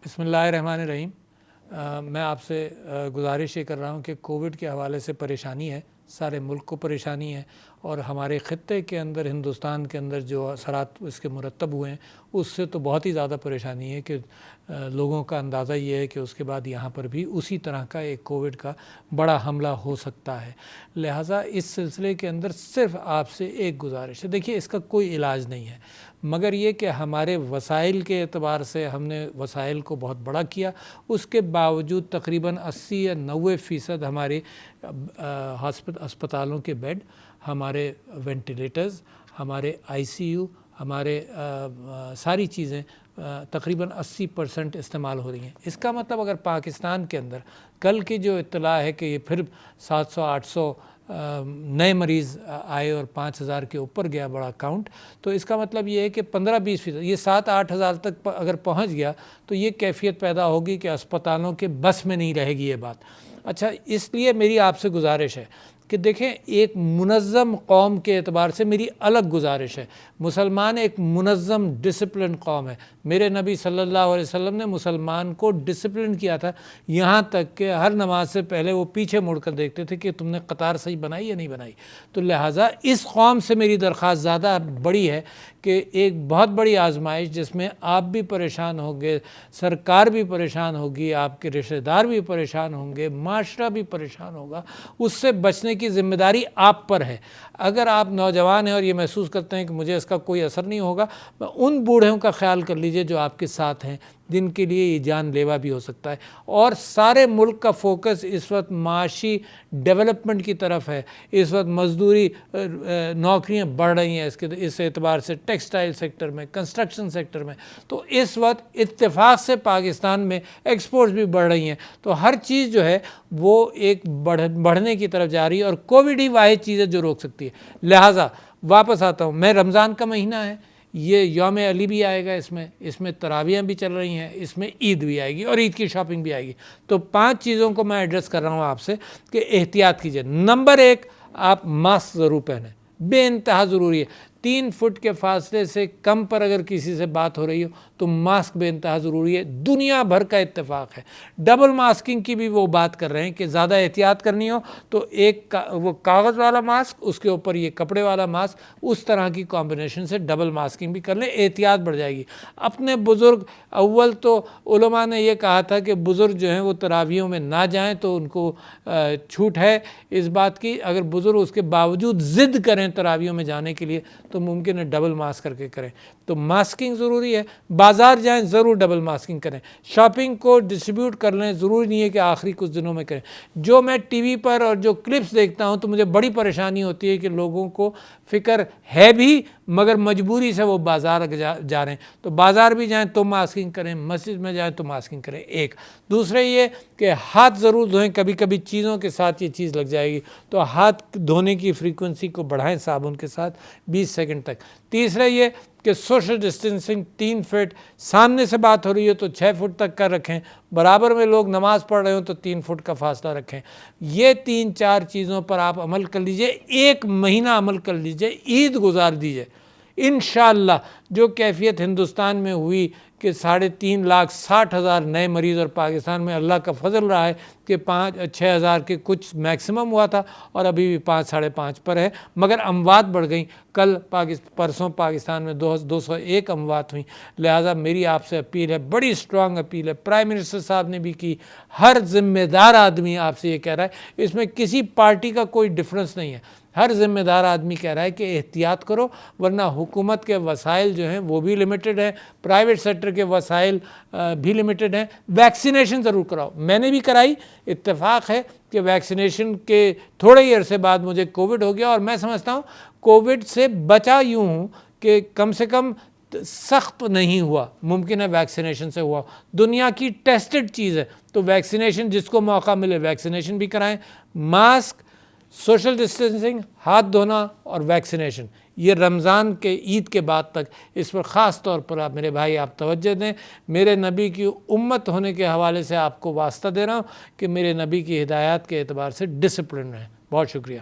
بسم اللہ الرحمن الرحیم۔ میں آپ سے گزارش یہ کر رہا ہوں کہ کووڈ کے حوالے سے پریشانی ہے، سارے ملک کو پریشانی ہے، اور ہمارے خطے کے اندر، ہندوستان کے اندر جو اثرات اس کے مرتب ہوئے ہیں اس سے تو بہت ہی زیادہ پریشانی ہے کہ لوگوں کا اندازہ یہ ہے کہ اس کے بعد یہاں پر بھی اسی طرح کا ایک کووڈ کا بڑا حملہ ہو سکتا ہے۔ لہٰذا اس سلسلے کے اندر صرف آپ سے ایک گزارش ہے، دیکھیے اس کا کوئی علاج نہیں ہے، مگر یہ کہ ہمارے وسائل کے اعتبار سے ہم نے وسائل کو بہت بڑا کیا، اس کے باوجود تقریباً 80 یا 90% ہمارے ہسپتالوں کے بیڈ، ہمارے وینٹیلیٹرز، ہمارے ICU، ہمارے ساری چیزیں تقریباً 80% استعمال ہو رہی ہیں۔ اس کا مطلب اگر پاکستان کے اندر کل کی جو اطلاع ہے کہ یہ پھر 700-800 نئے مریض آئے اور 5000 کے اوپر گیا بڑا کاؤنٹ، تو اس کا مطلب یہ ہے کہ 15-20%، یہ 7-8 ہزار تک اگر پہنچ گیا تو یہ کیفیت پیدا ہوگی کہ اسپتالوں کے بس میں نہیں رہے گی یہ بات۔ اچھا، اس لیے میری آپ سے گزارش ہے کہ دیکھیں، ایک منظم قوم کے اعتبار سے میری الگ گزارش ہے۔ مسلمان ایک منظم ڈسپلن قوم ہے۔ میرے نبی صلی اللہ علیہ وسلم نے مسلمان کو ڈسپلن کیا تھا، یہاں تک کہ ہر نماز سے پہلے وہ پیچھے مڑ کر دیکھتے تھے کہ تم نے قطار صحیح بنائی یا نہیں بنائی۔ تو لہٰذا اس قوم سے میری درخواست زیادہ بڑی ہے کہ ایک بہت بڑی آزمائش جس میں آپ بھی پریشان ہوں گے، سرکار بھی پریشان ہوگی، آپ کے رشتہ دار بھی پریشان ہوں گے، معاشرہ بھی پریشان ہوگا، اس سے بچنے کی ذمہ داری آپ پر ہے۔ اگر آپ نوجوان ہیں اور یہ محسوس کرتے ہیں کہ مجھے اس کا کوئی اثر نہیں ہوگا، ان بوڑھوں کا خیال کر لیجئے جو آپ کے ساتھ ہیں، جن کے لیے یہ جان لیوا بھی ہو سکتا ہے۔ اور سارے ملک کا فوکس اس وقت معاشی ڈیولپمنٹ کی طرف ہے۔ اس وقت مزدوری نوکریاں بڑھ رہی ہیں اس اعتبار سے، ٹیکسٹائل سیکٹر میں، کنسٹرکشن سیکٹر میں، تو اس وقت اتفاق سے پاکستان میں ایکسپورٹس بھی بڑھ رہی ہیں۔ تو ہر چیز جو ہے وہ ایک بڑھنے کی طرف جا رہی ہے، اور کووڈ ہی واحد چیز ہے جو روک سکتی ہے۔ لہٰذا واپس آتا ہوں، میں رمضان کا مہینہ ہے، یہ یوم علی بھی آئے گا، اس میں تراویحیں بھی چل رہی ہیں، اس میں عید بھی آئے گی اور عید کی شاپنگ بھی آئے گی۔ تو 5 چیزوں کو میں ایڈریس کر رہا ہوں آپ سے کہ احتیاط کیجئے۔ نمبر 1، آپ ماسک ضرور پہنیں، بے انتہا ضروری ہے۔ 3 فٹ کے فاصلے سے کم پر اگر کسی سے بات ہو رہی ہو تو ماسک بے انتہا ضروری ہے، دنیا بھر کا اتفاق ہے۔ ڈبل ماسکنگ کی بھی وہ بات کر رہے ہیں کہ زیادہ احتیاط کرنی ہو تو ایک وہ کاغذ والا ماسک، اس کے اوپر یہ کپڑے والا ماسک، اس طرح کی کمبینیشن سے ڈبل ماسکنگ بھی کر لیں، احتیاط بڑھ جائے گی۔ اپنے بزرگ، اول تو علماء نے یہ کہا تھا کہ بزرگ جو ہیں وہ تراویحوں میں نہ جائیں، تو ان کو چھوٹ ہے اس بات کی۔ اگر بزرگ اس کے باوجود ضد کریں تراویحوں میں جانے کے لیے تو ممکن ہے ڈبل ماسک کر کے کریں۔ تو ماسکنگ ضروری ہے، بازار جائیں ضرور ڈبل ماسکنگ کریں، شاپنگ کو ڈسٹریبیوٹ کر لیں، ضروری نہیں ہے کہ آخری کچھ دنوں میں کریں۔ جو میں ٹی وی پر اور جو کلپس دیکھتا ہوں تو مجھے بڑی پریشانی ہوتی ہے کہ لوگوں کو فکر ہے بھی مگر مجبوری سے وہ بازار جا رہے ہیں، تو بازار بھی جائیں تو ماسکنگ کریں، مسجد میں جائیں تو ماسکنگ کریں۔ ایک دوسرے یہ کہ ہاتھ ضرور دھوئیں، کبھی کبھی چیزوں کے ساتھ یہ چیز لگ جائے گی تو ہاتھ دھونے کی فریکوینسی کو بڑھائیں صابن کے ساتھ 20 سیکنڈ تک۔ تیسرا یہ کہ سوشل ڈسٹینسنگ 3 فٹ، سامنے سے بات ہو رہی ہے تو 6 فٹ تک کا رکھیں، برابر میں لوگ نماز پڑھ رہے ہوں تو 3 فٹ کا فاصلہ رکھیں۔ یہ 3-4 چیزوں پر آپ عمل کر لیجئے، 1 مہینہ عمل کر لیجئے، عید گزار دیجئے۔ انشاءاللہ جو کیفیت ہندوستان میں ہوئی کہ 3,60,000 نئے مریض، اور پاکستان میں اللہ کا فضل رہا ہے کہ 5-6 ہزار کے کچھ میکسیمم ہوا تھا، اور ابھی بھی 5-5.5 پر ہے، مگر اموات بڑھ گئیں۔ کل پرسوں پاکستان میں 201 اموات ہوئیں۔ لہٰذا میری آپ سے اپیل ہے، بڑی اسٹرانگ اپیل ہے، پرائم منسٹر صاحب نے بھی کی، ہر ذمہ دار آدمی آپ سے یہ کہہ رہا ہے، اس میں کسی پارٹی کا کوئی ڈفرنس نہیں ہے، ہر ذمہ دار آدمی کہہ رہا ہے کہ احتیاط کرو، ورنہ حکومت کے وسائل جو ہیں وہ بھی لمیٹڈ ہیں، پرائیویٹ سیکٹر کے وسائل بھی لمیٹڈ ہیں۔ ویکسینیشن ضرور کراؤ، میں نے بھی کرائی، اتفاق ہے کہ ویکسینیشن کے تھوڑے ہی عرصے بعد مجھے کووڈ ہو گیا، اور میں سمجھتا ہوں کووڈ سے بچا یوں ہوں کہ کم سے کم سخت نہیں ہوا، ممکن ہے ویکسینیشن سے ہوا۔ دنیا کی ٹیسٹڈ چیز ہے، تو ویکسینیشن جس کو موقع ملے ویکسینیشن بھی کرائیں۔ ماسک، سوشل ڈسٹینسنگ، ہاتھ دھونا اور ویکسینیشن، یہ رمضان کے عید کے بعد تک اس پر خاص طور پر آپ میرے بھائی آپ توجہ دیں۔ میرے نبی کی امت ہونے کے حوالے سے آپ کو واسطہ دے رہا ہوں کہ میرے نبی کی ہدایات کے اعتبار سے ڈسپلن رہیں۔ بہت شکریہ۔